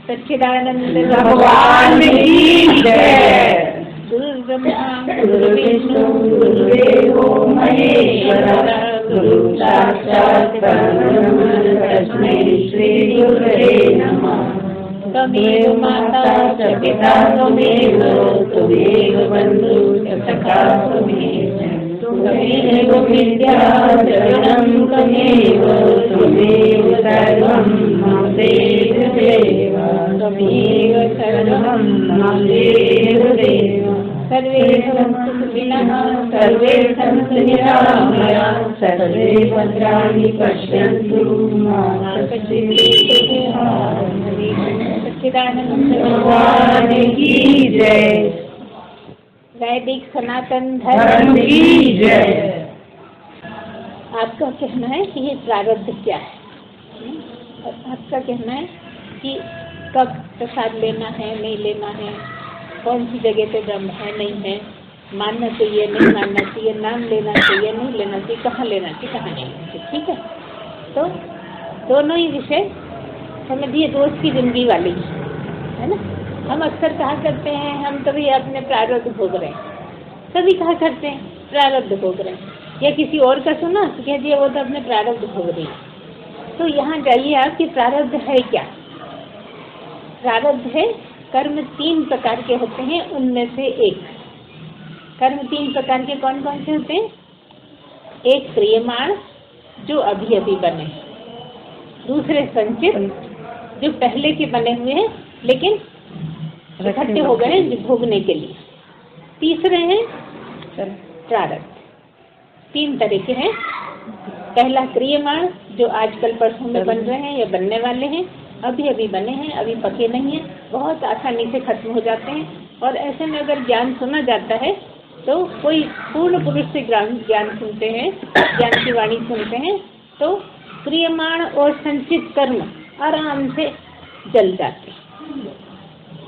सच्चिदानंद भगवान की जय। गुरु ब्रह्मा गुरु विष्णु गुरुदेवो महेश्वरः गुरु साक्षात् परब्रह्म तस्मै श्री गुरवे नमः। त्वमेव माता च पिता त्वमेव त्वमेव बन्धु च सखा त्वमेव विद्या जगतं त्वमेव त्वमेव सर्वं मम देव त्वमेव सर्वं मम देव। सर्वे सन्तु सुखिनः सर्वे सन्तु निरामयाः सर्वे भद्राणि पश्यन्तु मा कश्चित् सच्चिदानंद भगवान की जय। वैदिक सनातन धर्म की जय। आपका कहना है कि ये प्रारब्ध क्या है? आपका कहना है कि कब प्रसाद लेना है, नहीं लेना है, कौन सी जगह पे ब्रह्म है, नहीं है, मानना चाहिए, नहीं मानना चाहिए, नाम लेना चाहिए, नहीं लेना चाहिए, कहाँ लेना चाहिए, कहाँ नहीं लेना चाहिए। ठीक है, तो दोनों ही विषय समझिए रोज की जिंदगी वाली है ना। हम अक्सर कहा करते हैं हम कभी अपने प्रारब्ध भोग रहे हैं, सभी कहा करते हैं प्रारब्ध भोग रहे हैं, या किसी और का सुना तो कह दिया वो तो अपने प्रारब्ध भोग रही है। तो यहाँ जाइए आप कि प्रारब्ध है क्या? प्रारब्ध है कर्म 3 प्रकार के होते हैं, उनमें से एक। कर्म 3 प्रकार के कौन कौन से होते हैं? एक क्रियमाण जो अभी अभी बने, दूसरे संचित जो पहले के बने हुए हैं लेकिन इकट्ठे हो गए हैं भोगने के लिए, तीसरे हैं प्रारब्ध। 3 तरह के हैं। पहला क्रियमाण जो आजकल परसों में बन रहे हैं या बनने वाले हैं, अभी अभी बने हैं, अभी पके नहीं हैं, बहुत आसानी से खत्म हो जाते हैं। और ऐसे में अगर ज्ञान सुना जाता है तो कोई पूर्ण पुरुष से ज्ञान सुनते हैं, ज्ञान की वाणी सुनते हैं, तो क्रियमाण और संचित कर्म आराम से जल जाते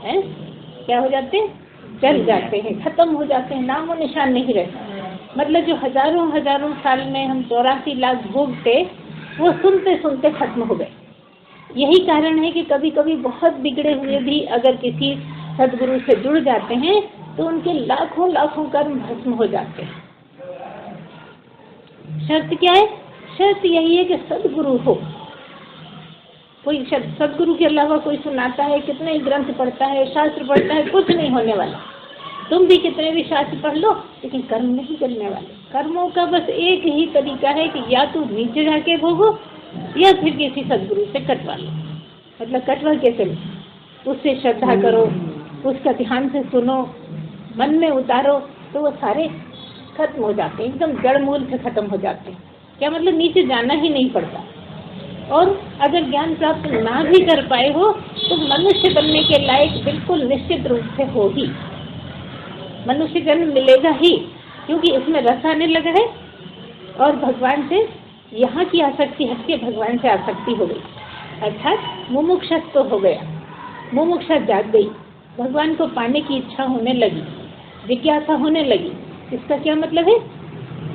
हैं। क्या हो जाते हैं? जल जाते हैं, खत्म हो जाते हैं, नामो निशान नहीं रहता। मतलब जो हजारों हजारों साल में हम 84 लाख भोग थे वो सुनते सुनते खत्म हो गए। यही कारण है कि कभी कभी बहुत बिगड़े हुए भी अगर किसी सदगुरु से जुड़ जाते हैं तो उनके लाखों लाखों कर्म भस्म हो जाते हैं। शर्त क्या है? शर्त यही है कि सदगुरु हो। कोई सदगुरु के अलावा कोई सुनाता है, कितने ग्रंथ पढ़ता है, शास्त्र पढ़ता है, कुछ नहीं होने वाला। तुम भी कितने भी शास्त्र पढ़ लो लेकिन कर्म नहीं करने वाले। कर्मों का बस एक ही तरीका है कि या तो नीचे जाके भोगो या फिर किसी सदगुरु से कटवा लो। मतलब कटवा कैसे लो? उससे श्रद्धा करो, उसका ध्यान से सुनो, मन में उतारो, तो वो सारे खत्म हो जाते हैं, एकदम जड़ मूल से खत्म हो जाते हैं। क्या मतलब? नीचे जाना ही नहीं पड़ता। और अगर ज्ञान प्राप्त ना भी कर पाए हो तो मनुष्य बनने के लायक बिल्कुल निश्चित रूप से हो ही, मनुष्य जन्म मिलेगा ही, क्योंकि इसमें रस आने लगा है और भगवान से यहाँ की आसक्ति हट के भगवान से आसक्ति हो गई, अर्थात मुमुक्षुत्व हो गया, मुमुक्षा जाग गई, भगवान को पाने की इच्छा होने लगी, जिज्ञासा होने लगी। इसका क्या मतलब है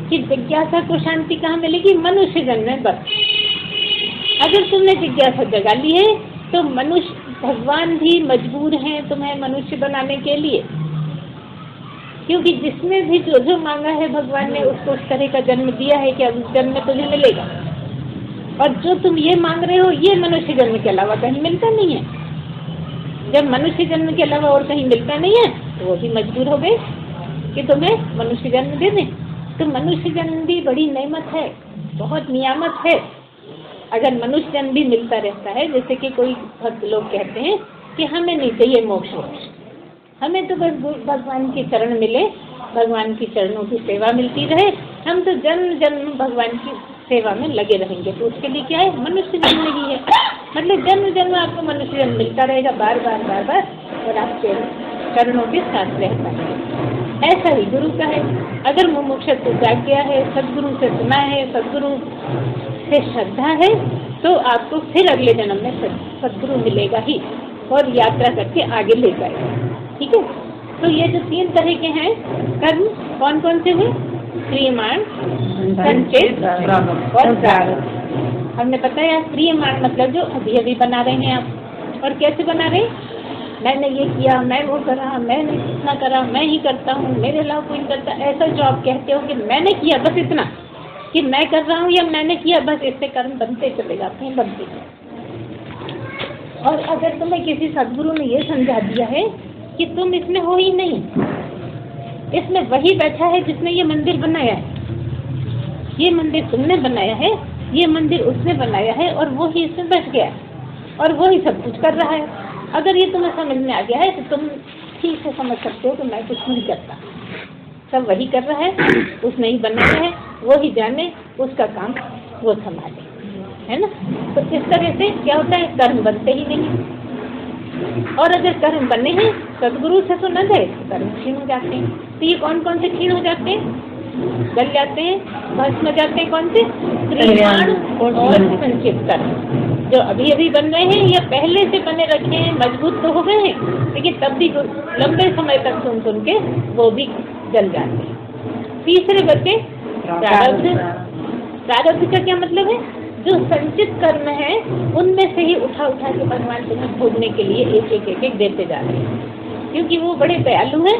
कि जिज्ञासा को शांति कहाँ मिलेगी? मनुष्य जन्म में बस। अगर तुमने जिज्ञासा जगा ली है तो मनुष्य, भगवान भी मजबूर हैं तुम्हें मनुष्य बनाने के लिए, क्योंकि जिसने भी जो जो मांगा है भगवान ने उसको उस तरह का जन्म दिया है कि अब उस जन्म में तुझे मिलेगा। और जो तुम ये मांग रहे हो ये मनुष्य जन्म के अलावा कहीं मिलता नहीं है। जब मनुष्य जन्म के अलावा और कहीं मिलता नहीं है तो वो भी मजबूर हो गए कि तुम्हें मनुष्य जन्म दे दें। तो मनुष्य जन्म भी बड़ी नेमत है, बहुत नियामत है। अगर मनुष्य जन्म भी मिलता रहता है, जैसे कि कोई भक्त लोग कहते हैं कि हमें नहीं चाहिए मोक्ष वोक्ष, हमें तो बस भगवान के चरण मिले, भगवान की चरणों की सेवा मिलती रहे, हम तो जन्म जन्म भगवान की सेवा में लगे रहेंगे। तो उसके लिए क्या है? मनुष्य जिंदगी है। मतलब जन्म जन्म आपको मनुष्य जन्म मिलता रहेगा बार बार बार बार, और आपके चरणों के साथ रहता है। ऐसा ही गुरु का है। अगर मुमुक्षुत्व जाग गया है, सदगुरु से सुना है, सदगुरु से श्रद्धा है, तो आपको फिर अगले जन्म में सदगुरु मिलेगा ही और यात्रा करके आगे ले जाएगा। ठीक है, तो ये जो 3 तरह के हैं कर्म, कौन कौन से हुए? क्रियमाण, संचित और प्रारब्ध। हमने बताया क्रियमाण मतलब जो अभी अभी बना रहे हैं आप, और कैसे बना रहे? मैंने ये किया, मैं वो करा, मैंने इतना करा, मैं ही करता हूँ, मेरे अलावा कोई नहीं करता। ऐसा जो आप कहते हो कि मैंने किया बस इतना, कि मैं कर रहा हूँ या मैंने किया बस, इससे कर्म बनते चले जाते हैं, बनते चले। और अगर तुम्हें किसी सदगुरु ने ये समझा दिया है कि तुम इसमें हो ही नहीं, इसमें वही बैठा है जिसने ये मंदिर बनाया है, ये मंदिर तुमने बनाया है, ये मंदिर उसने बनाया है, और वो ही इसमें बैठ गया है और वो ही सब कुछ कर रहा है। अगर ये तुम्हें समझ में आ गया है तो तुम ठीक से समझ सकते हो कि मैं कुछ नहीं करता, सब वही कर रहा है, उसने ही बनाया है, वो ही जाने, उसका काम वो संभाले, है ना। तो इस तरह से क्या होता है, कर्म बनते ही नहीं। और अगर कर्म बने हैं सदगुरु से तो न गए तो कर्म क्षीण हो जाते हैं। तो ये कौन कौन से क्षीण हो जाते हैं? गल जाते हैं, भस्म जाते हैं। कौन से? क्रियाण और संचित कर्म, जो अभी अभी बन रहे हैं या पहले से बने रखे हैं, मजबूत तो हो गए हैं, लेकिन तब भी लंबे समय तक सुन सुन के वो भी जल जाते हैं। तीसरे बचे प्रारब्ध। प्रारब्ध का क्या मतलब है? जो संचित कर्म है उनमें से ही उठा उठा के भगवान तुम्हें भोगने के लिए एक एक देते जा रहे हैं, क्योंकि वो बड़े दयालु हैं।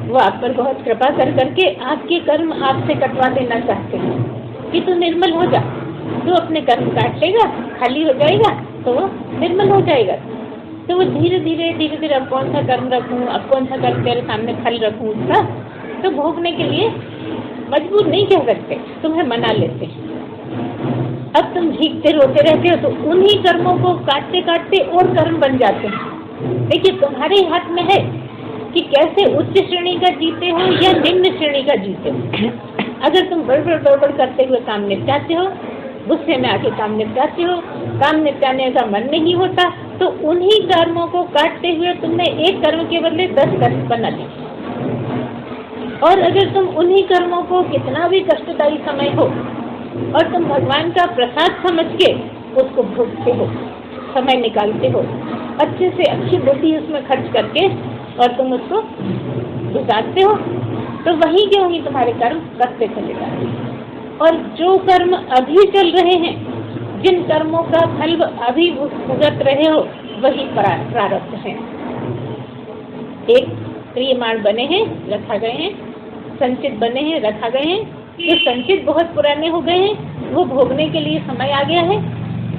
वो आप पर बहुत कृपा कर करके आपके कर्म आपसे कटवा देना चाहते हैं कि तू निर्मल हो जा। तू अपने कर्म काट लेगा, खाली हो जाएगा तो वो निर्मल हो जाएगा। तो वो धीरे धीरे अब कौन सा कर्म रखूं, अब कौन सा कर्म तेरे सामने फल रखूं उसका, तो भोगने के लिए मजबूर नहीं कह सकते, तुम्हें मना लेते हैं। अब तुम भीगते रोते रहते हो तो उन्हीं कर्मों को काटते काटते और कर्म बन जाते हैं। देखिए तुम्हारे हाथ में है कि कैसे उच्च श्रेणी का जीते हो या निम्न श्रेणी का जीते हो। अगर तुम गड़बड़ करते हुए काम निपटाते हो, गुस्से में आके काम निपटाते हो, काम निपटाने का मन नहीं होता, तो उन्हीं कर्मों को काटते हुए तुमने एक कर्म के बदले 10 कर्म बना लिए। और अगर तुम उन्हीं कर्मों को कितना भी कष्टदायी समय हो और तुम भगवान का प्रसाद समझ के उसको भोगते हो, समय निकालते हो, अच्छे से अच्छी बुद्धि उसमें खर्च करके और तुम उसको गुजारते हो, तो वहीं के वहीं तुम्हारे कर्म करते चले जाते हैं। और जो कर्म अभी चल रहे हैं, जिन कर्मों का फल अभी भुगत रहे हो, वही प्रारब्ध है। एक क्रियमाण बने हैं, रखा गए हैं, संचित बने हैं, रखा गए हैं। जो संचित बहुत पुराने हो गए हैं वो भोगने के लिए समय आ गया है,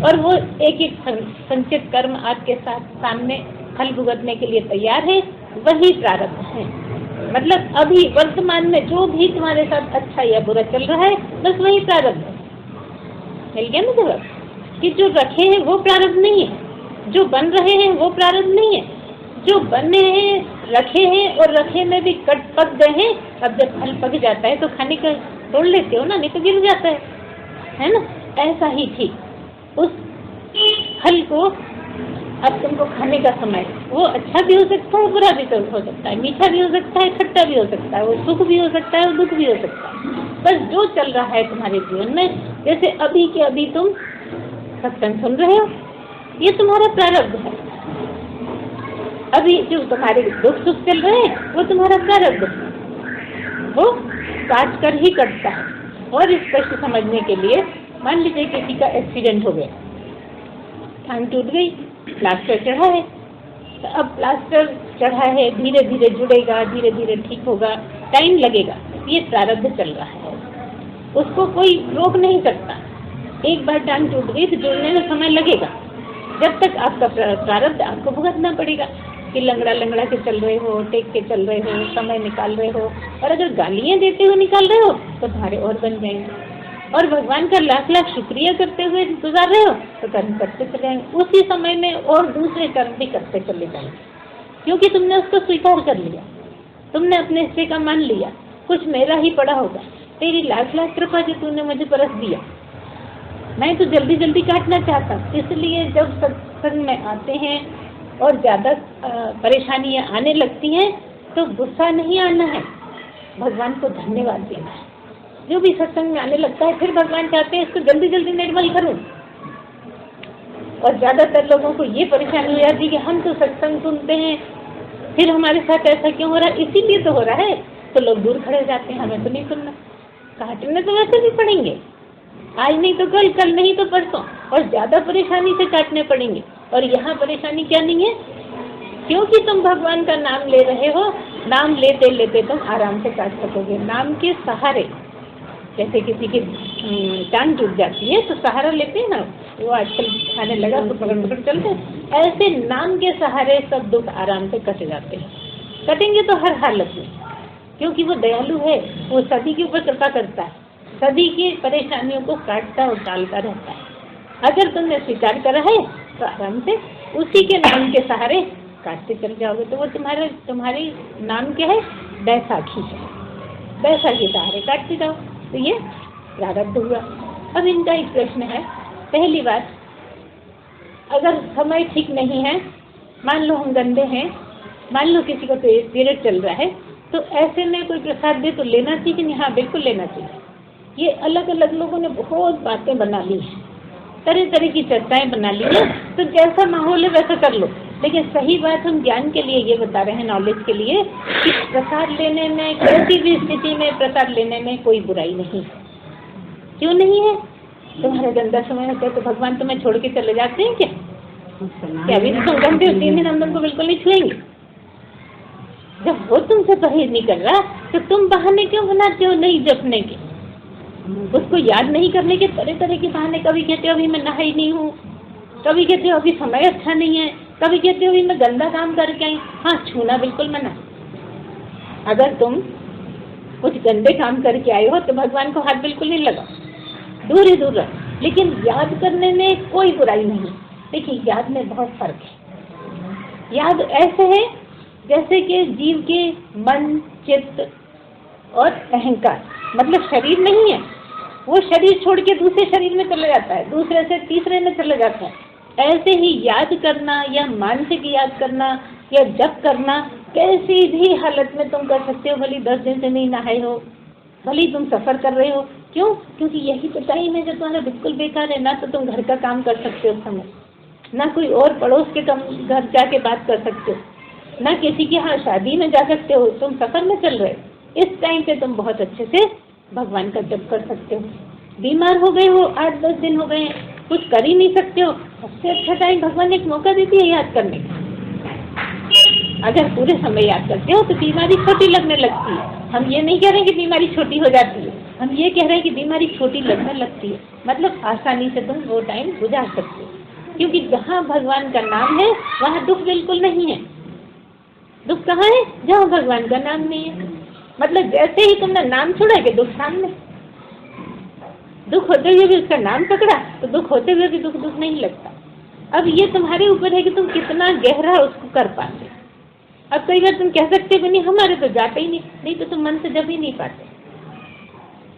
और वो एक एक संचित कर्म आपके साथ सामने फल भुगतने के लिए तैयार है, वही प्रारब्ध है। मतलब अभी वर्तमान में जो भी तुम्हारे साथ अच्छा या बुरा चल रहा है, बस वही प्रारब्ध है। मिल गया ना जवाब? कि जो रखे हैं वो प्रारब्ध नहीं है, जो बन रहे हैं वो प्रारब्ध नहीं है। जो बने हैं, रखे हैं और रखे में भी पक गए हैं, अब जब फल पक जाता है तो खाने का तोड़ लेते हो ना, नहीं तो गिर जाता है ना। ऐसा ही ठीक उस फल को अब तुमको खाने का समय, वो अच्छा भी हो सकता है, बुरा भी हो सकता है, मीठा भी हो सकता है, खट्टा भी हो सकता है, वो सुख भी हो सकता है, वो दुख भी हो सकता है। बस जो चल रहा है तुम्हारे जीवन में, जैसे अभी के अभी तुम सत्संग सुन रहे हो, ये तुम्हारा प्रारब्ध है। अभी जो तुम्हारे दुख सुख चल रहे हैं वो तुम्हारा प्रारब्ध है, वो काट कर ही कटता है। और स्पष्ट समझने के लिए मान लीजिए किसी का एक्सीडेंट हो गया, टांग टूट गई, प्लास्टर चढ़ा है, तो अब प्लास्टर चढ़ा है, धीरे धीरे जुड़ेगा, धीरे धीरे ठीक होगा, टाइम लगेगा, ये प्रारब्ध चल रहा है, उसको कोई रोक नहीं सकता। एक बार टांग टूट गई तो जुड़ने में समय लगेगा, जब तक आपका प्रारब्ध आपको भुगतना पड़ेगा कि लंगड़ा लंगड़ा के चल रहे हो, टेक के चल रहे हो, समय निकाल रहे हो, और अगर गालियाँ देते हुए निकाल रहे हो तो तुम्हारे और बन जाएंगे, और भगवान का लाख लाख शुक्रिया करते हुए गुजार रहे हो तो कर्म करते चले जाएंगे उसी समय में, और दूसरे कर्म भी करते चले जाएंगे, क्योंकि तुमने उसको स्वीकार कर लिया, तुमने अपने हिस्से का मान लिया, कुछ मेरा ही पड़ा होगा, तेरी लाख लाख कृपा जो तूने मुझे बरस दिया, मैं तो जल्दी जल्दी काटना चाहता। इसलिए जब सत्संग में आते हैं और ज़्यादा परेशानियाँ आने लगती हैं तो गुस्सा नहीं आना है, भगवान को धन्यवाद देना है। जो भी सत्संग में आने लगता है फिर भगवान चाहते हैं इसको जल्दी जल्दी निर्मल करूं। और ज़्यादातर लोगों को ये परेशानी हो जाती है कि हम तो सत्संग सुनते हैं, फिर हमारे साथ ऐसा क्यों हो रहा है? इसीलिए तो हो रहा है। तो लोग दूर खड़े हो जाते हैं, हमें तो नहीं सुनना, काटने तो वैसे भी पड़ेंगे, आज नहीं तो कल, कल नहीं तो परसों, और ज़्यादा परेशानी से काटने पड़ेंगे, और यहाँ परेशानी क्या नहीं है? क्योंकि तुम भगवान का नाम ले रहे हो, नाम लेते लेते तुम आराम से काट सकोगे। नाम के सहारे, जैसे किसी की टांग टूट जाती है तो सहारा लेते हैं ना, वो आजकल खाने लगा तो पकड़ पकड़ चलते हैं, ऐसे नाम के सहारे सब दुख आराम से कट जाते हैं। कटेंगे तो हर हालत में, क्योंकि वो दयालु है, वो सभी के ऊपर कृपा करता है, सभी की परेशानियों को काटता और टालता रहता है। अगर तुमने स्वीकार करा है तो आराम से उसी के नाम के सहारे काटते चले जाओगे। तो वो तुम्हारी नाम क्या है? बैसाखी है। बैसाखी सहारे काटते जाओ। तो ये प्रारब्ध हुआ। अब इनका एक प्रश्न है। पहली बात, अगर समय ठीक नहीं है, मान लो हम गंदे हैं, मान लो किसी का पीरियड चल रहा है, तो ऐसे में कोई प्रसाद दे तो लेना चाहिए कि नहीं? हाँ, बिल्कुल लेना चाहिए। ये अलग अलग लोगों ने बहुत बातें बना ली हैं, तरह तरह की चर्चाएं बना ली है, तो जैसा माहौल है वैसा कर लो। लेकिन सही बात हम ज्ञान के लिए ये बता रहे हैं, नॉलेज के लिए, कि प्रसाद लेने में, किसी भी स्थिति में प्रसाद लेने में कोई बुराई नहीं है। क्यों नहीं है? तुम्हारे गंदा समय होता है तो भगवान तुम्हें छोड़ के चले जाते हैं क्या? अभी तो तुम गंदे हो, 3 दिन हम तुमको बिल्कुल नहीं छुएंगे। जब वो तुमसे परहेज नहीं कर रहा तो तुम बहाने क्यों बनाते हो नहीं जपने के, उसको याद नहीं करने के तरह तरह के बहाने। कभी कहते हो अभी मैं नहाई नहीं हूँ, कभी कहते हो अभी समय अच्छा नहीं है, कभी कहते हो अभी मैं गंदा काम करके आई। हाँ, छूना बिल्कुल मना। अगर तुम कुछ गंदे काम करके आए हो तो भगवान को हाथ बिल्कुल नहीं लगाओ, दूर ही दूर रहो। लेकिन याद करने में कोई बुराई नहीं। देखिए, याद में बहुत फर्क है। याद ऐसे है जैसे कि जीव के मन, चित्त और अहंकार, मतलब शरीर नहीं है, वो शरीर छोड़ के दूसरे शरीर में चला जाता है, दूसरे से तीसरे में चला जाता है। ऐसे ही याद करना या मानसिक याद करना या जप करना कैसी भी हालत में तुम कर सकते हो। भले 10 दिन से नहीं नहाए हो, भले तुम सफ़र कर रहे हो, क्यों? क्योंकि यही तो टाइम है जो तुम्हारा बिल्कुल बेकार है। ना तो तुम घर का काम कर सकते हो उस समय, ना कोई और पड़ोस के घर जाके बात कर सकते हो, ना किसी के यहाँ शादी में जा सकते हो, तुम सफ़र में चल रहे हो। इस टाइम पे तुम बहुत अच्छे से भगवान का जप कर सकते हो। बीमार हो गए हो, 8-10 दिन हो गए हैं, कुछ कर ही नहीं सकते हो, सबसे अच्छा टाइम भगवान एक मौका देती है याद करने का। अगर पूरे समय याद करते हो तो बीमारी छोटी लगने लगती है। हम ये नहीं कह रहे कि बीमारी छोटी हो जाती है, हम ये कह रहे हैं कि बीमारी छोटी लगने लगती है, मतलब आसानी से तुम वो टाइम गुजार सकते हो। क्योंकि जहाँ भगवान का नाम है वहाँ दुख बिल्कुल नहीं है। दुख कहाँ है? जहाँ भगवान का नाम नहीं है। मतलब जैसे ही तुमने नाम छोड़ा कि दुख सामने, दुख होते हुए भी उसका नाम पकड़ा तो दुख होते हुए भी दुख नहीं लगता। अब ये तुम्हारे ऊपर है कि तुम कितना गहरा उसको कर पाते। अब कई बार तुम कह सकते हो नहीं हमारे तो जाते ही नहीं तो तुम मन से जप ही नहीं पाते।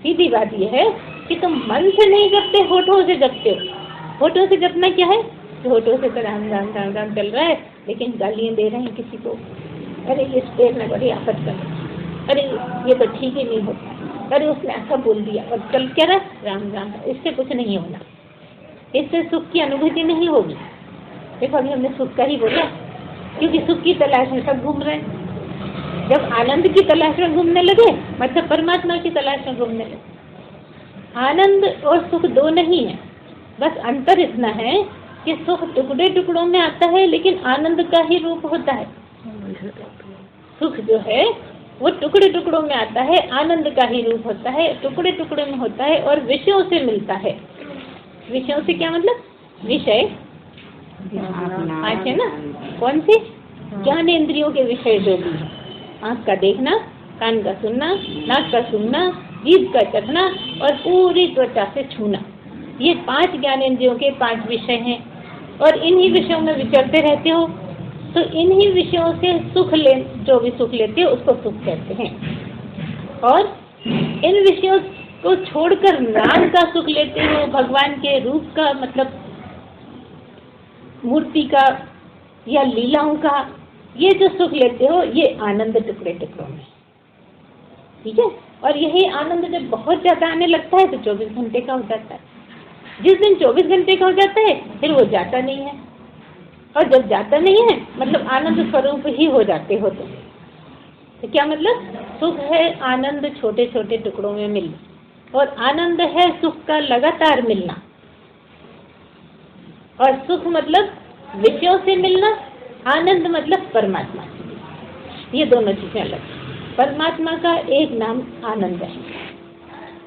सीधी बात यह है कि तुम मन से नहीं जपते, होठों से जपते हो। होठों से जपना क्या है? होठों से तो राम राम राम राम चल रहा है, लेकिन गालियाँ दे रहे हैं किसी को, अरे इस पेड़ में बड़ी आफत कर, अरे ये तो ठीक ही नहीं होता, अरे उसने ऐसा बोल दिया, और चल क्या रहा राम राम। इससे कुछ नहीं होना, इससे सुख की अनुभूति नहीं होगी। देखो अभी हमने सुख का ही बोला, क्योंकि सुख की तलाश में सब घूम रहे हैं। जब आनंद की तलाश में घूमने लगे मतलब परमात्मा की तलाश में घूमने लगे। आनंद और सुख दो नहीं है, बस अंतर इतना है कि सुख टुकड़े टुकड़ों में आता है लेकिन आनंद का ही रूप होता है। सुख जो है वो टुकड़े टुकड़ों में आता है, आनंद का ही रूप होता है, टुकड़े टुकड़े में होता है और विषयों से मिलता है। विषयों से क्या मतलब? विषय आँख है ना, कौन सी? ज्ञान इंद्रियों के विषय जो भी है, आँख का देखना, कान का सुनना, नाक का सूंघना, जीभ का चखना और पूरी त्वचा से छूना, ये 5 ज्ञान इंद्रियों के 5 विषय हैं। और इन्हीं विषयों में विचरते रहते हो तो इन्हीं विषयों से सुख जो भी सुख लेते हो उसको सुख कहते हैं। और इन विषयों को छोड़कर नाम का सुख लेते हो, भगवान के रूप का, मतलब मूर्ति का या लीलाओं का, ये जो सुख लेते हो ये आनंद टुकड़े टुकड़ों में, ठीक है। और यही आनंद जब बहुत ज्यादा आने लगता है तो 24 घंटे का हो जाता है। जिस दिन 24 घंटे का हो जाता है फिर वो जाता नहीं है, और जब जाता नहीं है मतलब आनंद स्वरूप ही हो जाते हो। तो क्या मतलब? सुख है आनंद छोटे छोटे टुकड़ों में मिलना, और आनंद है सुख का लगातार मिलना। और सुख मतलब विषयों से मिलना, आनंद मतलब परमात्मा, ये दोनों चीजें अलग। परमात्मा का एक नाम आनंद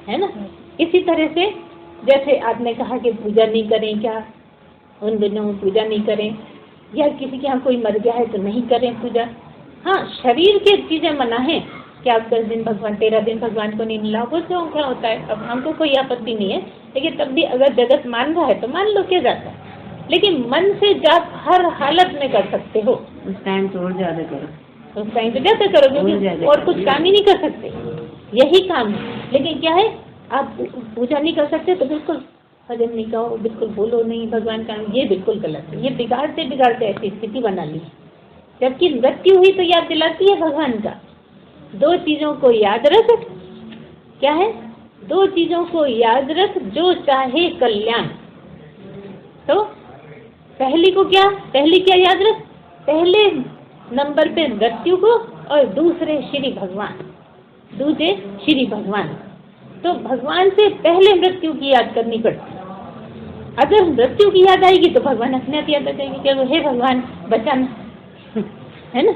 है ना। इसी तरह से जैसे आपने कहा कि पूजा नहीं करें, क्या उन दिनों पूजा नहीं करें, या किसी के यहाँ कोई मर गया है तो नहीं करें पूजा। हाँ, शरीर के चीजें मना है कि आप 10 दिन भगवान, 13 दिन भगवान को नहीं मिला, वो तो क्या होता है, अब हमको कोई आपत्ति नहीं है, लेकिन तब भी अगर जगत मान रहा है तो मान लो, क्या जाता है। लेकिन मन से जाप हर हालत में कर सकते हो। उस टाइम तो और ज्यादा करो, उस टाइम तो ज्यादा करो, क्योंकि और कुछ काम ही नहीं कर सकते, यही काम है। लेकिन क्या है, आप पूजा नहीं कर सकते तो बिल्कुल भजन नहीं गाओ, बिल्कुल बोलो नहीं भगवान का, ये बिल्कुल गलत है। ये बिगाड़ते बिगाड़ते ऐसी स्थिति बना ली, जबकि मृत्यु हुई तो याद दिलाती है भगवान का। 2 चीजों को याद रख, क्या है, 2 चीजों को याद रख, जो चाहे कल्याण। तो पहली को क्या, पहली क्या याद रख, पहले नंबर पे मृत्यु को, और दूसरे श्री भगवान, दूसरे श्री भगवान। तो भगवान से पहले मृत्यु की याद करनी पड़ती। अगर मृत्यु की याद आएगी तो भगवान अपने आप याद आ जाएंगे, क्या हे भगवान बचाना, है ना।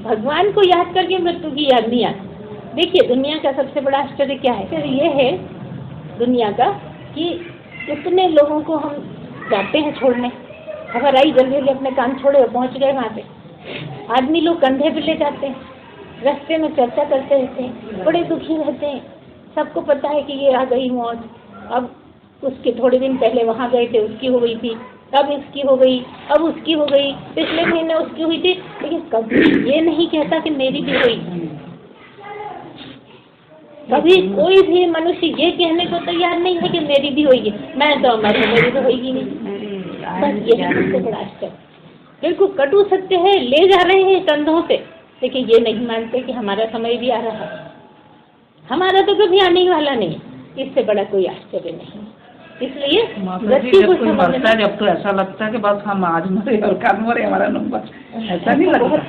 भगवान को याद करके मृत्यु की याद नहीं आती। देखिए, दुनिया का सबसे बड़ा आश्चर्य क्या है, फिर ये है दुनिया का कि इतने लोगों को हम जाते हैं छोड़ने, खबर आई जल्दी जल्दी अपने काम छोड़े और पहुंच गए वहाँ पे। आदमी लोग कंधे पे ले जाते हैं, रास्ते में चर्चा करते रहते हैं, बड़े दुखी रहते हैं। सबको पता है कि ये आ गई मौत, अब उसके थोड़े दिन पहले वहाँ गए थे, उसकी हो गई थी, अब इसकी हो गई, अब उसकी हो गई, पिछले महीने उसकी हुई थी, लेकिन कभी ये नहीं कहता कि मेरी भी हुई। कभी कोई भी मनुष्य ये कहने को तैयार नहीं है कि मेरी भी होगी, मैं तो अमर हूँ, मेरी तो होगी नहीं। बस यही सबसे बड़ा आश्चर्य। बिल्कुल कटु सत्य है, ले जा रहे हैं कंधों पे, लेकिन ये नहीं मानते कि हमारा समय भी आ रहा है, हमारा तो कभी आने वाला नहीं। इससे बड़ा कोई आश्चर्य नहीं। इसलिए मृत्यु को समझना, जब तो ऐसा लगता है कि बस हम आज मरे और कल मरे, हमारा नंबर ऐसा नहीं लगता। बहुत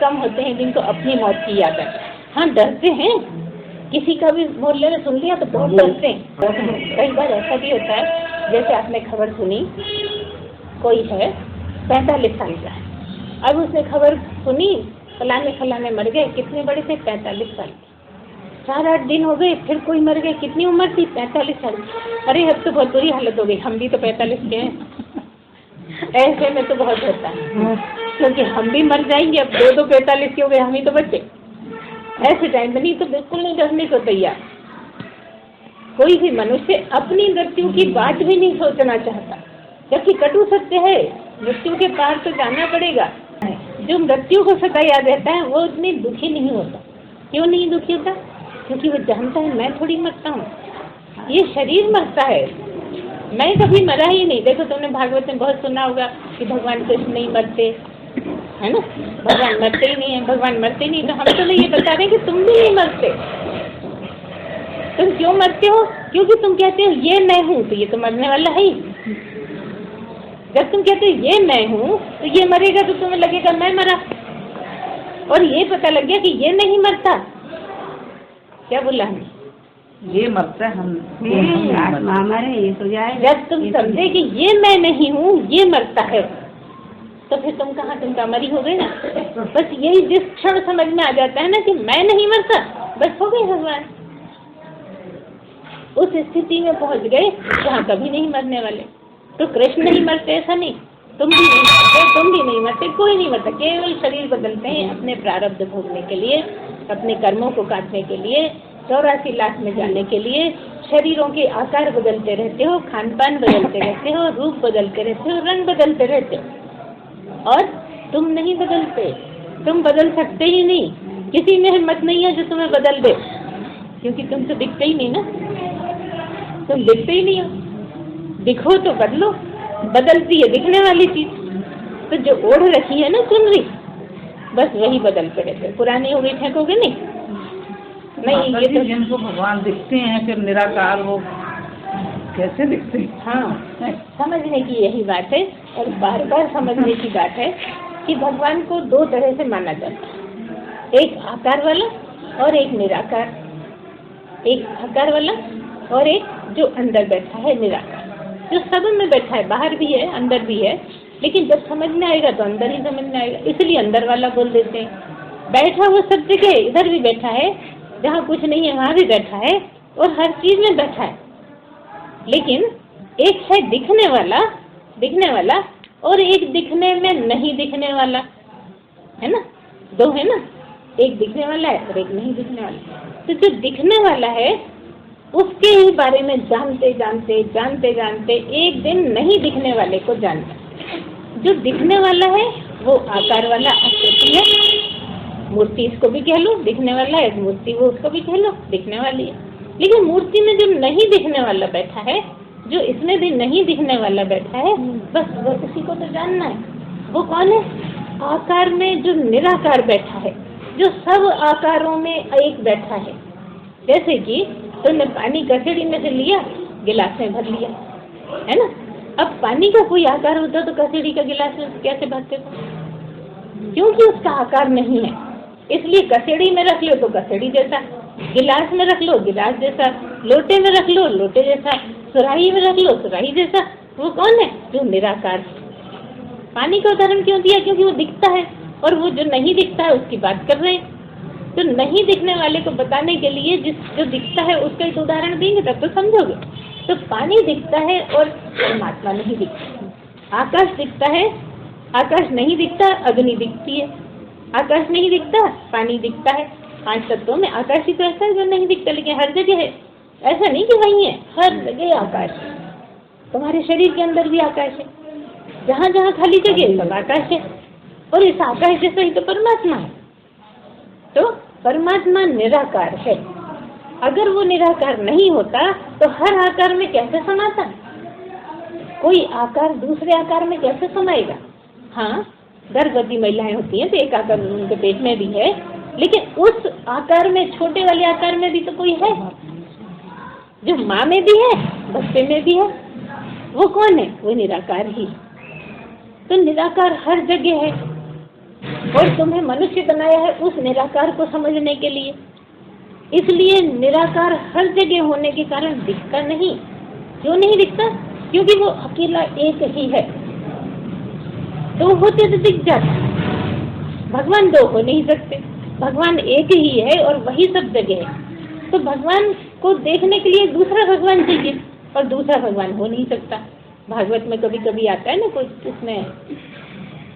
कम होते हैं जिनको अपनी मौत की याद है। हाँ, डरते हैं, किसी का भी बोलने में सुन लिया तो बहुत डरते हैं। कई बार ऐसा भी होता है, जैसे आपने खबर सुनी, कोई है 45 साल का है, अब उसने खबर सुनी फलाने मर गए, कितने बड़े थे, 45 साल, 4-8 दिन हो गए, फिर कोई मर गए, कितनी उम्र थी, 45 साल। अरे अब तो बहुत बुरी हालत हो गई, हम भी तो 45 के हैं। ऐसे में तो बहुत होता है, क्योंकि हम भी मर जाएंगे, अब 2 45 के हो गए, हम ही तो बचे। ऐसे टाइम में नहीं तो बिल्कुल नहीं डरने को तैयार। कोई भी मनुष्य अपनी मृत्यु की बात भी नहीं सोचना चाहता, जबकि कटु सत्य है, मृत्यु के पार तो जाना पड़ेगा। जो मृत्यु को सदा याद रहता है वो इतनी दुखी नहीं होता। क्यों नहीं दुखी होता? क्योंकि वो जानता है मैं थोड़ी मरता हूँ, ये शरीर मरता है, मैं कभी मरा ही नहीं। देखो, तुमने भागवत में बहुत सुना होगा कि भगवान कृष्ण नहीं मरते, है ना, भगवान मरते ही नहीं है, भगवान मरते नहीं। तो हम तो ये बता रहे हैं कि तुम भी नहीं मरते। तुम क्यों मरते हो? क्योंकि तुम कहते हो ये मैं हूँ, तो ये तो मरने वाला है ही। जब तुम कहते हो ये मैं हूँ तो ये मरेगा, तो तुम्हें लगेगा मैं मरा। और ये पता लग गया कि ये नहीं मरता। क्या बोला हमने? ये मरता है, हम हमारे ये तो जाए। जब तुम समझे कि ये मैं नहीं हूँ, ये मरता है, तो फिर तुम कहाँ, तुम का मरी हो गई ना। बस यही जिस क्षण समझ में आ जाता है ना कि मैं नहीं मरता, बस हो गई भगवान। उस स्थिति में पहुंच गए जहाँ कभी नहीं मरने वाले। तो कृष्ण नहीं मरते ऐसा नहीं, तुम भी नहीं मरते, तुम भी नहीं मरते, कोई नहीं मरता। केवल शरीर बदलते हैं अपने प्रारब्ध भोगने के लिए, अपने कर्मों को काटने के लिए, 84 लाख में जाने के लिए। शरीरों के आकार बदलते रहते हो, खान पान बदलते रहते हो, रूप बदलते रहते हो, रंग बदलते रहते हो, और तुम नहीं बदलते। तुम बदल सकते ही नहीं, किसी में हिम्मत नहीं है जो तुम्हें बदल दे, क्योंकि तुम तो दिखते ही नहीं ना, तुम दिखते ही नहीं हो। दिखो तो बदलो, बदलती है दिखने वाली चीज। तो जो ओढ़ रखी है ना चुनरी, बस वही बदलते रहते। पुरानी हो गई फेंकोगे नहीं, ये तो जिनको भगवान दिखते हैं फिर निराकार, वो कैसे दिखते हैं? हाँ, समझने की यही बात है, और बार बार समझने की बात है कि भगवान को 2 तरह से माना जाता है, एक आकार वाला और एक निराकार। एक आकार वाला और एक जो अंदर बैठा है निराकार। जो सब में बैठा है, बाहर भी है अंदर भी है, लेकिन जब समझ में आएगा तो अंदर ही समझ में आएगा, इसलिए अंदर वाला बोल देते हैं। बैठा हुआ सब जगह, इधर भी बैठा है, जहाँ कुछ नहीं है वहाँ भी बैठा है, और हर चीज में बैठा है। लेकिन एक है दिखने वाला और एक दिखने में नहीं दिखने वाला, है ना, दो है ना, एक दिखने वाला है और एक नहीं दिखने वाला। तो जो दिखने वाला है उसके ही बारे में जानते जानते एक दिन नहीं दिखने वाले को जानता। जो दिखने वाला है वो आकार वाला आकृति है, मूर्ति इसको भी कह लो, दिखने वाला है मूर्ति, वो उसको भी कह लो, दिखने वाली है। लेकिन मूर्ति में जो नहीं दिखने वाला बैठा है, जो इसमें भी नहीं दिखने वाला बैठा है, बस वो उसी को तो जानना है। वो कौन है? आकार में जो निराकार बैठा है, जो सब आकारों में एक बैठा है। जैसे कि तुमने पानी कसेड़ी में से लिया, गिलास में भर लिया, है ना। अब पानी का कोई आकार होता तो कसेड़ी का गिलास में कैसे भरते थे? क्योंकि उसका आकार नहीं है, इसलिए कसेड़ी में रख लो तो कसेड़ी जैसा, गिलास में रख लो गिलास जैसा, लोटे में रख लो लोटे जैसा, सुराही में रख लो सुराही जैसा। वो कौन है? जो निराकार है। पानी का उदाहरण क्यों दिया? क्योंकि वो दिखता है, और वो जो नहीं दिखता है उसकी बात कर रहे हैं। तो नहीं दिखने वाले को बताने के लिए जो दिखता है उसका एक उदाहरण देंगे तब तो समझोगे। तो पानी दिखता है और परमात्मा नहीं दिखता। आकाश दिखता है, आकाश नहीं दिखता, अग्नि दिखती है। आकाश नहीं दिखता, पानी दिखता है। 5 तत्वों में आकाश ही तो ऐसा है जो नहीं दिखता, लेकिन हर जगह है। ऐसा नहीं कि वही है, हर जगह आकाश है। तुम्हारे शरीर के अंदर भी आकाश है, जहाँ जहाँ खाली जगह सब आकाश है। और इस आकाश जैसा ही तो परमात्मा है। तो परमात्मा निराकार है। अगर वो निराकार नहीं होता तो हर आकार में कैसे समाता? कोई आकार दूसरे आकार में कैसे समाएगा? हाँ, गर्भवती महिलाएं होती हैं तो एक आकार उनके पेट में भी है, लेकिन उस आकार में, छोटे वाले आकार में भी तो कोई है, जो माँ में भी है, बच्चे में भी है। वो कौन है? वो निराकार ही। तो निराकार हर जगह है, और तुम्हें मनुष्य बनाया है उस निराकार को समझने के लिए। इसलिए निराकार हर जगह होने के कारण दिखता नहीं। क्यों नहीं दिखता? क्योंकि वो अकेला एक ही है। दो होते तो दिख जाता। भगवान दो हो नहीं सकते, भगवान एक ही है और वही सब जगह है। तो भगवान को देखने के लिए दूसरा भगवान चाहिए, और दूसरा भगवान हो नहीं सकता। भागवत में कभी कभी आता है ना, कोई इसमें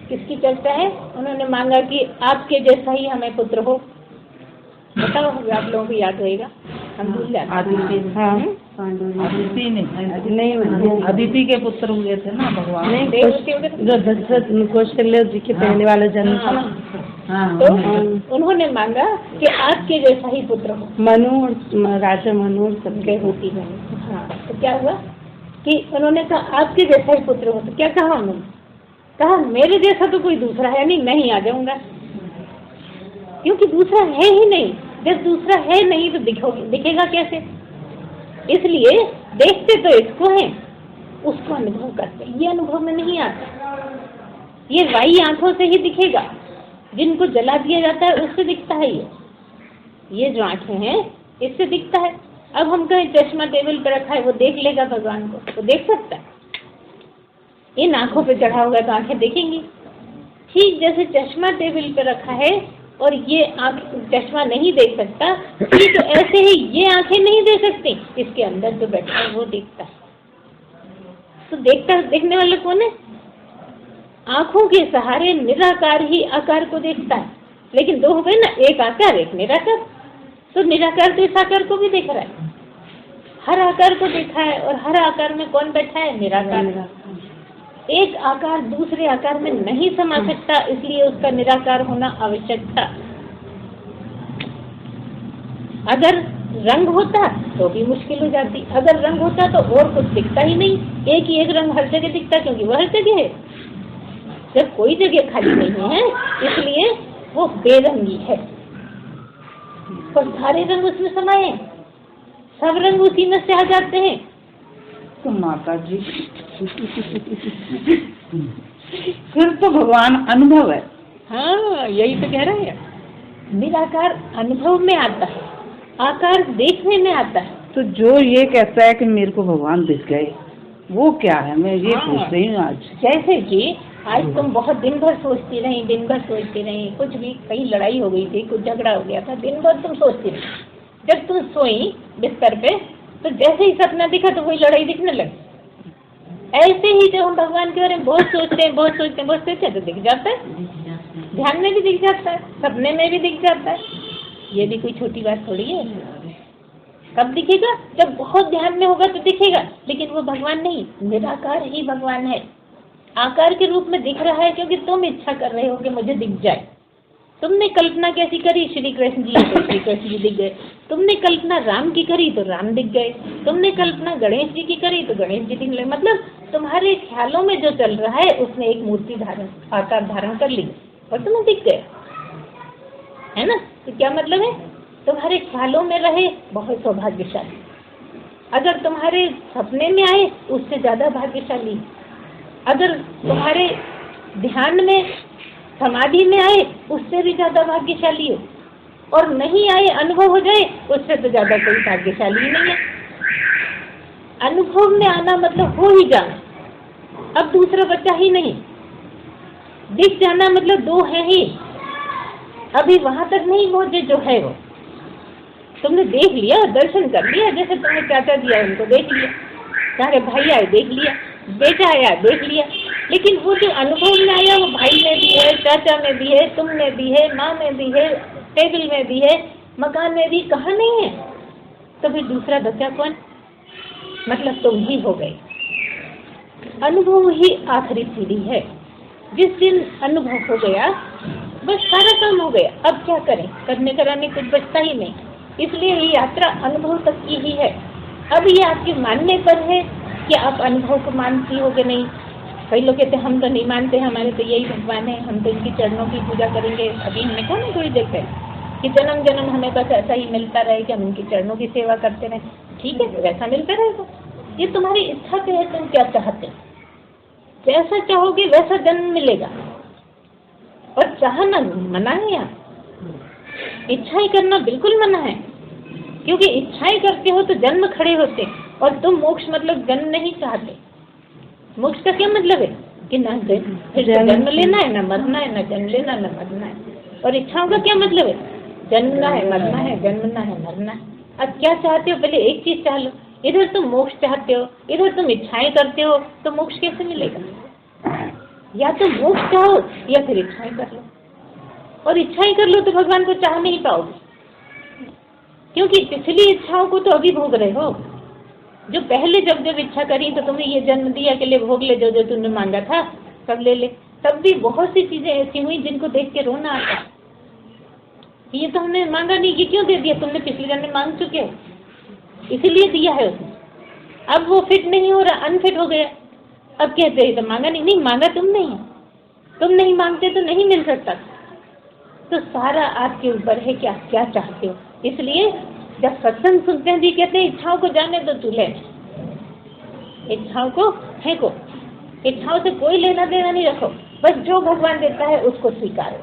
किसकी चर्चा है, उन्होंने मांगा कि आपके जैसा ही हमें पुत्र हो। बताओ, आप लोगों को याद होएगा, हम भूल जाते हैं। अदिति के पुत्र हुए थे ना भगवान। नहीं, कौशल्य जी के पहले वाला जन्म था ना। तो उन्होंने मांगा कि आपके जैसा ही पुत्र हो। मनु और राजा मनु और सबके होती है। हाँ, तो क्या हुआ कि उन्होंने कहा आपके जैसा ही पुत्र हो। तो क्या कहा उन्होंने? कहा मेरे जैसा तो कोई दूसरा है नहीं, मैं ही आ जाऊंगा। क्योंकि दूसरा है ही नहीं। जब दूसरा है नहीं तो दिखेगा कैसे? इसलिए देखते तो इसको है, उसको अनुभव करते। ये अनुभव में नहीं आता। ये वाई आंखों से ही दिखेगा, जिनको जला दिया जाता है उससे दिखता है। ये जो आंखें हैं इससे दिखता है। अब हम कहें चश्मा टेबल पर रखा है, वो देख लेगा भगवान को? वो देख सकता है? इन आंखों पे चढ़ा होगा तो आंखें देखेंगी। ठीक जैसे चश्मा टेबल पे रखा है और ये आंख चश्मा नहीं देख सकता, ठीक ऐसे ही ये आंखें नहीं देख सकती, इसके अंदर जो बैठा है वो देखता है। तो देखने वाला कौन है? आंखों के सहारे निराकार ही आकार को देखता है। लेकिन दो हो गए ना, एक आकार एक निराकार। तो निराकार तो इस आकार को भी देख रहा है, हर आकार को देखा है, और हर आकार में कौन बैठा है? निराकार। एक आकार दूसरे आकार में नहीं समा सकता, इसलिए उसका निराकार होना आवश्यक था। अगर रंग होता तो भी मुश्किल हो जाती। अगर रंग होता तो और कुछ दिखता ही नहीं, एक ही एक रंग हर जगह दिखता, क्योंकि वो हर जगह है। जब कोई जगह खाली नहीं है इसलिए वो बेरंगी है, और सारे रंग उसमें समाये, सब रंग उसी में से आ जाते हैं। तो माता जी फिर तो भगवान अनुभव है। हाँ, यही तो कह रहे हैं। निराकार अनुभव में आता है, आकार देखने में आता है। तो जो ये कहता है कि मेरे को भगवान दिख गए, वो क्या है, मैं ये हाँ। पूछ रही हूँ आज। जैसे कि आज तुम बहुत दिन भर सोचती रही, दिन भर सोचती रही, कुछ भी कहीं लड़ाई हो गई थी, कुछ झगड़ा हो गया था, दिन भर तुम सोचती रही। जब तुम सोई बिस्तर पे तो जैसे ही सपना दिखा तो वही लड़ाई दिखने लगी। ऐसे ही जब हम भगवान के बारे में बहुत सोचते हैं, बहुत सोचते हैं, बहुत सोचते हैं तो दिख जाता है, ध्यान में भी दिख जाता है, सपने में भी दिख जाता है। ये भी कोई छोटी बात थोड़ी है। कब दिखेगा? जब बहुत ध्यान में होगा तो दिखेगा, लेकिन वो भगवान नहीं, निराकार ही भगवान है। आकार के रूप में दिख रहा है क्योंकि तुम इच्छा कर रहे हो कि मुझे दिख जाए। तुमने कल्पना कैसी करी? श्री कृष्ण जी तो श्री कृष्ण जी दिख गए। तुमने कल्पना राम की करी तो राम दिख गए। तुमने कल्पना गणेश जी की करी तो गणेश जी दिख गए। मतलब तुम्हारे ख्यालों में जो चल रहा है उसने एक मूर्ति धारण, आकार धारण कर ली और तुम्हें दिख गए, है ना? तो क्या मतलब है? तुम्हारे ख्यालों में रहे, बहुत सौभाग्यशाली। अगर तुम्हारे सपने में आए उससे ज्यादा भाग्यशाली। अगर तुम्हारे ध्यान में, समाधि में आए उससे भी ज्यादा भाग्यशाली हो। और नहीं आए, अनुभव हो जाए, उससे तो ज्यादा कोई भाग्यशाली ही नहीं है। अनुभव में आना मतलब हो ही जाना, अब दूसरा बच्चा ही नहीं। दिख जाना मतलब दो है ही, अभी वहां तक नहीं पहुंचे जो है वो। तुमने देख लिया, दर्शन कर लिया, जैसे तुम्हें चाचा दिया उनको देख लिया, सारे भाई आए देख लिया, बेटा आया देख लिया, लेकिन वो जो अनुभव में आया वो भाई में भी है, चाचा में भी है, तुम में भी है, माँ में भी है, टेबल में भी है, मकान में भी, कहाँ नहीं है? तो फिर दूसरा बच्चा कौन? मतलब तुम ही हो गए। अनुभव ही आखिरी सीढ़ी है। जिस दिन अनुभव हो गया बस सारा काम हो गया। अब क्या करें? करने कराने कुछ बचता ही नहीं। इसलिए ये यात्रा अनुभव तक की ही है। अब ये आपके मानने पर है कि आप अनुभव को मानती हो कि नहीं। कई लोग कहते हैं हम तो नहीं मानते, हमारे तो यही भगवान है, हम तो इनकी चरणों की पूजा करेंगे। अभी हमने कहा ना थोड़ी देर पहले कि जन्म जन्म हमें बस ऐसा ही मिलता रहे कि हम इनकी चरणों की सेवा करते रहे। ठीक है, वैसा मिलता रहेगा। ये तुम्हारी इच्छा पे है, तुम क्या चाहते हो। जैसा चाहोगे वैसा जन्म मिलेगा। और चाहना मना है यहाँ, इच्छाएं करना बिल्कुल मना है। क्योंकि इच्छाएं करते हो तो जन्म खड़े होते, और तुम मोक्ष मतलब जन्म नहीं चाहते। मोक्ष का क्या मतलब है? कि ना फिर जन्म लेना है, ना मरना है, ना जन्म लेना, ना मरना है। और इच्छाओं का क्या मतलब है? जन्मना है, मरना है, जन्मना है, मरना है। अब क्या चाहते हो? पहले एक चीज चाह लो। इधर तुम मोक्ष चाहते हो, इधर तुम इच्छाएं करते हो, तो मोक्ष कैसे मिलेगा? या तो मोक्ष चाहो या फिर इच्छाएं कर लो। और इच्छाएं कर लो तो भगवान को चाह नहीं पाओगे, क्योंकि पिछली इच्छाओं को तो अभी भोग रहे हो। जो पहले जब जब इच्छा करी तो तुम्हें ये जन्म दिया के लिए भोग ले, जो जो तुमने मांगा था सब ले ले। तब भी बहुत सी चीजें ऐसी हुई जिनको देख के रोना आता। ये तो हमने मांगा नहीं, ये क्यों दे दिया? तुमने पिछले जन्म में मांग चुके हो, इसीलिए दिया है उसने। अब वो फिट नहीं हो रहा, अनफिट हो गया। अब कहते हैं तो मांगा नहीं। नहीं, मांगा तुम नहीं है, तुम नहीं मांगते तो नहीं मिल सकता। तो सारा आपके ऊपर है, क्या क्या चाहते हो। इसलिए जब सत्संग सुनते हैं जी कहते हैं इच्छाओं को जाने दो, चूल्हे इच्छाओं को फेंको, इच्छाओं से कोई लेना देना नहीं रखो, बस जो भगवान देता है उसको स्वीकारो।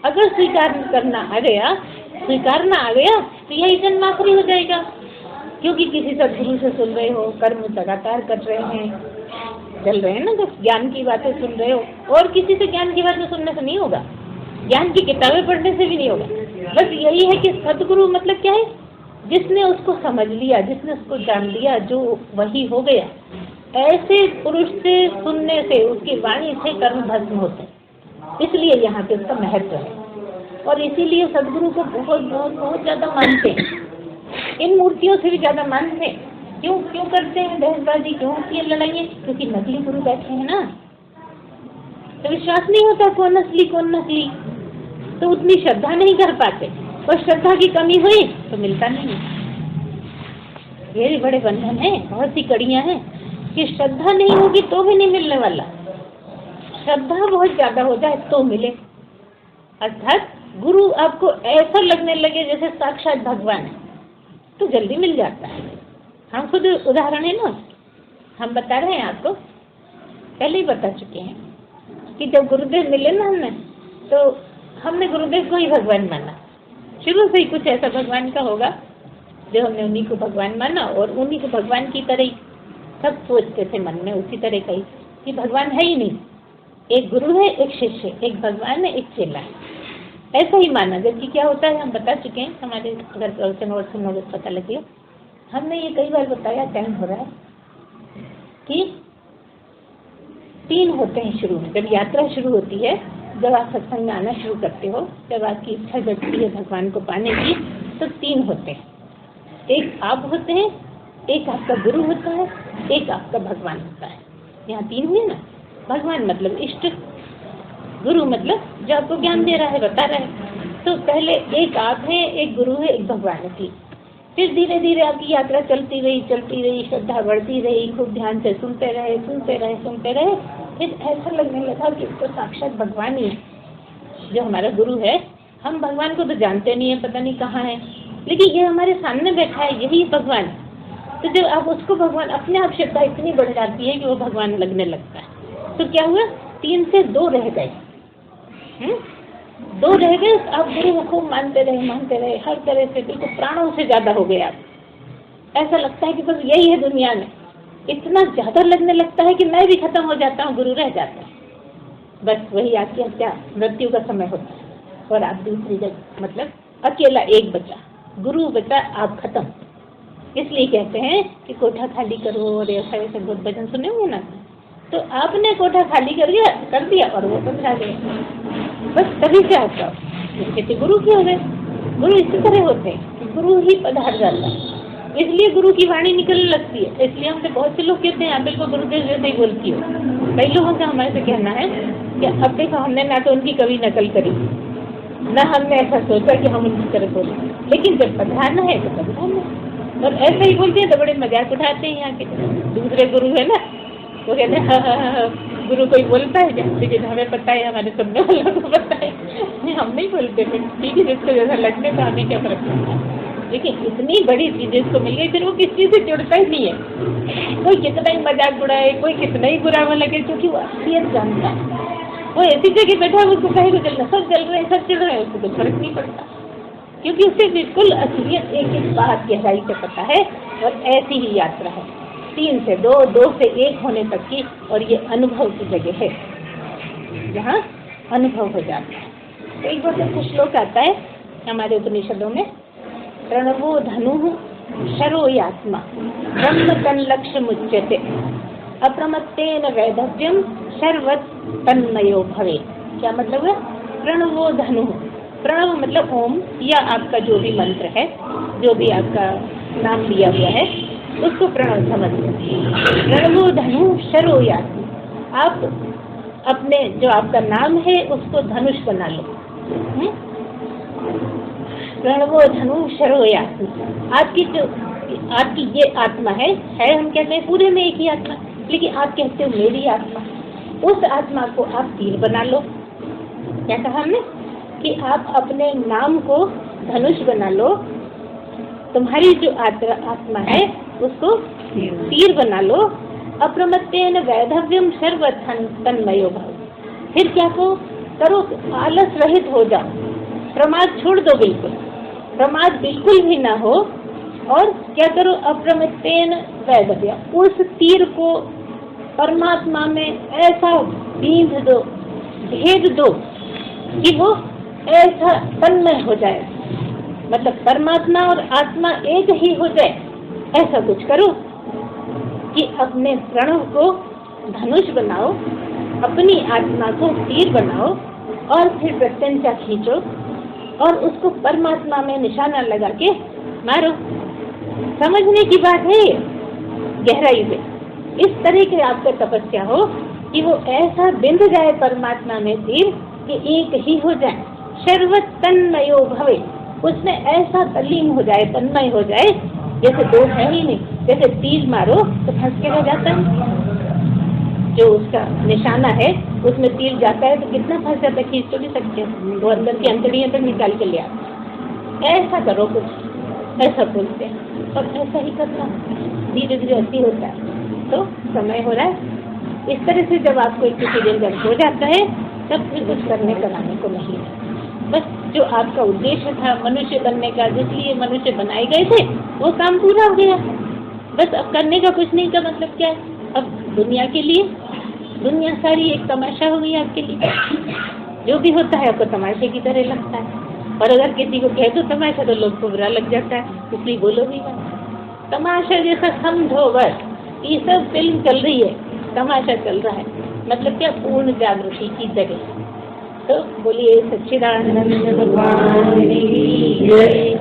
अगर स्वीकार करना आ गया, स्वीकारना आ गया तो यही जन्म आखिरी हो जाएगा। क्योंकि किसी सदगुरु से सुन रहे हो, कर्म लगातार कर रहे हैं, चल रहे हैं ना, जब ज्ञान की बातें सुन रहे हो। और किसी से ज्ञान की बातें सुनने से नहीं होगा, ज्ञान की किताबें पढ़ने से भी नहीं होगा। बस यही है कि सदगुरु मतलब क्या है? जिसने उसको समझ लिया, जिसने उसको जान लिया, जो वही हो गया। ऐसे पुरुष से सुनने से, उसकी वाणी से कर्म भस्म होते हैं। इसलिए यहाँ पे उसका महत्व है। और इसीलिए सदगुरु को बहुत बहुत बहुत ज्यादा मानते हैं, इन मूर्तियों से भी ज्यादा मानते हैं। क्यों क्यों करते हैं बहसबाजी, क्यों होती है लड़ाइयाँ? क्योंकि नकली गुरु बैठे हैं ना, तो विश्वास नहीं होता कौन असली कौन नकली, तो उतनी श्रद्धा नहीं कर पाते। और श्रद्धा की कमी हुई तो मिलता नहीं। ये भी बड़े बंधन है, बहुत सी कड़ियां हैं कि श्रद्धा नहीं होगी तो भी नहीं मिलने वाला। श्रद्धा बहुत ज्यादा हो जाए तो मिले, अर्थात गुरु आपको ऐसा लगने लगे जैसे साक्षात भगवान है, तो जल्दी मिल जाता है। हम खुद उदाहरण है ना, हम बता रहे हैं आपको, पहले ही बता चुके हैं कि जब गुरुदेव मिले ना हमने, तो हमने गुरुदेव को ही भगवान माना। शुरू से ही कुछ ऐसा भगवान का होगा जो हमने उन्हीं को भगवान माना और उन्हीं को भगवान की तरह ही सब सोचते थे मन में उसी तरह का ही कि भगवान है ही नहीं, एक गुरु है, एक शिष्य, एक भगवान है, एक चेला है, ऐसा ही माना। जबकि क्या होता है हम बता चुके हैं, हमारे अगर प्रवचन और सुनोगे पता लगे। हमने ये कई बार बताया, टाइम हो रहा है, कि 3 होते हैं शुरू में। जब यात्रा शुरू होती है, जब आप सत्संग में आना शुरू करते हो, जब आपकी इच्छा जगती है भगवान को पाने की, तो 3 होते हैं। एक आप होते हैं, एक आपका गुरु होता है, एक आपका भगवान होता है। यहाँ 3 हुए ना। भगवान मतलब इष्ट, गुरु मतलब जो आपको ज्ञान दे रहा है, बता रहा है। तो पहले एक आप है, एक गुरु है, एक भगवान है। फिर धीरे धीरे आपकी यात्रा चलती रही, श्रद्धा बढ़ती रही, खूब ध्यान से सुनते रहे। फिर ऐसा लगने लगा कि तो साक्षात भगवान ही है जो हमारा गुरु है। हम भगवान को तो जानते नहीं है, पता नहीं कहाँ है, लेकिन ये हमारे सामने बैठा है, यही भगवान। तो जब आप उसको भगवान, अपने आप श्रद्धा इतनी बढ़ जाती है कि वो भगवान लगने लगता है। तो क्या हुआ, 3 से 2 रह गए। 2 रह गए। आप गुरु को खूब मानते रहे, हर तरह से बिल्कुल प्राणों से ज्यादा हो गए आप। ऐसा लगता है कि बस यही है दुनिया में, इतना ज्यादा लगने लगता है कि मैं भी खत्म हो जाता हूँ, गुरु रह जाता है। बस वही आपकी हत्या, मृत्यु का समय होता है और आप दूसरी जगह, मतलब अकेला एक बचा, गुरु बचा, आप खत्म। इसलिए कहते हैं कि कोठा खाली करो और ऐसा बहुत भजन सुने हुए ना। तो आपने कोठा खाली कर दिया और वो पधरा गया। बस तभी से आपका कहते गुरु क्यों हो गए। गुरु इसी तरह होते हैं, गुरु ही पधार जाता है, इसलिए गुरु की वाणी निकलने लगती है। इसलिए हमसे बहुत से लोग कहते हैं आप बिल्कुल गुरुदेव जैसे ही बोलती हो। कई लोगों का हमारे से कहना है कि अब देखो हमने ना तो उनकी कभी नकल करी, ना हमने ऐसा सोचा कि हम उनकी तरह बोले, लेकिन जब पधारना है तो पधारना है। और ऐसा ही बोलते हैं तो बड़े मजाक उठाते हैं यहाँ के दूसरे गुरु है ना, वो कहते हैं हाँ, गुरु कोई बोलता है क्या, लेकिन हमें पता है, हमारे सुनने वालों को पता है, हम नहीं बोलते। ठीक है, जिसको जैसा लगने तो हमें क्या फर्क पड़ता है। लेकिन इतनी बड़ी चीज इसको मिल गई, फिर वो किस चीज से जुड़ता ही नहीं है। कोई कितना ही मजाक उड़ाए, कोई कितना ही बुरा हुआ लगे, क्योंकि वो असलियत जानता है। वो ऐसी जगह बैठा है, उसको कहे को चलना, सब चल रहे हैं, सब चल रहे हैं, उसको कोई फर्क नहीं पड़ता, क्योंकि उसे बिल्कुल असलियत एक एक बात गहराई से पता है। और ऐसी ही यात्रा है, 3 से 2, 2 से 1 होने तक की। और ये अनुभव की जगह है, जहाँ अनुभव हो जाता है। तो एक बार कुछ श्लोक आता है हमारे उपनिषदों में, प्रणवो धनु शरो यात्मा ब्रह्म तन लक्ष्य मुच्यते अप्रमत्तेन वैधव्यम शर्वत तन्मयो भवे। क्या मतलब है, प्रणवो धनु, प्रणव मतलब ओम, या आपका जो भी मंत्र है, जो भी आपका नाम लिया हुआ है, उसको प्रणव समझ। प्रणवो धनु शरो यात्मा, आप अपने जो आपका नाम है उसको धनुष बना लो। प्रणवो धनु शरो यात्मा, आपकी ये आत्मा है, हम कहते हैं पूरे में एक ही आत्मा, लेकिन आप कहते हो मेरी आत्मा। उस आत्मा को आप तीर बना लो। क्या कहा हमने कि आप अपने नाम को धनुष बना लो, तुम्हारी जो आत्मा है उसको तीर बना लो। अप्रमत्तेन वैधव्यम सर्वथन तन्मयो भव। फिर क्या करो, आलस रहित हो जाओ, प्रमाद छोड़ दो, बिल्कुल प्रमाद बिल्कुल भी ना हो। और क्या करो, अप्रमत्तेन वैधव्य, उस तीर को परमात्मा में ऐसा बींध दो, भेद दो कि वो ऐसा तन्मय हो जाए, मतलब परमात्मा और आत्मा एक ही हो जाए। ऐसा कुछ करो कि अपने प्रणव को धनुष बनाओ, अपनी आत्मा को तीर बनाओ, और फिर प्रत्यंचा खींचो और उसको परमात्मा में निशाना लगा के मारो। समझने की बात है ये, गहराई से। इस तरह के आपका तपस्या हो कि वो ऐसा बिंद जाए परमात्मा में तीर कि एक ही हो जाए। शर्वत तन्मयो भवे, उसमें ऐसा तल्लीन हो जाए, तन्मय हो जाए, जैसे दो है ही नहीं। जैसे तीर मारो तो फंस के रह जाता है, जो उसका निशाना है उसमें तीर जाता है तो कितना फंस जाता है, खींच तो नहीं सकते, वो अंदर की अंतड़ियां तक निकाल के ले आता। ऐसा करो कुछ, ऐसा बोलते हैं, और ऐसा ही करना, धीरे धीरे अति होता है। तो समय हो रहा है। इस तरह से जब आपको एक्सपीरियंस जब हो जाता है तब फिर कुछ करने कराने को नहीं है। बस जो आपका उद्देश्य था मनुष्य बनने का, जिसलिए मनुष्य बनाए गए थे, वो काम पूरा हो गया। बस अब करने का कुछ नहीं का मतलब क्या है? अब दुनिया के लिए, दुनिया सारी एक तमाशा हो गई आपके लिए। जो भी होता है आपको तमाशे की तरह लगता है, और अगर किसी को कह दो तमाशा तो लोग को बुरा लग जाता है, इसलिए बोलो भी मत। तमाशा जैसा समझो बस, ये सब फिल्म चल रही है, तमाशा चल रहा है, मतलब क्या, पूर्ण जागृति की जगह। तो बोलिए सच्चिदानंद भगवान की जय।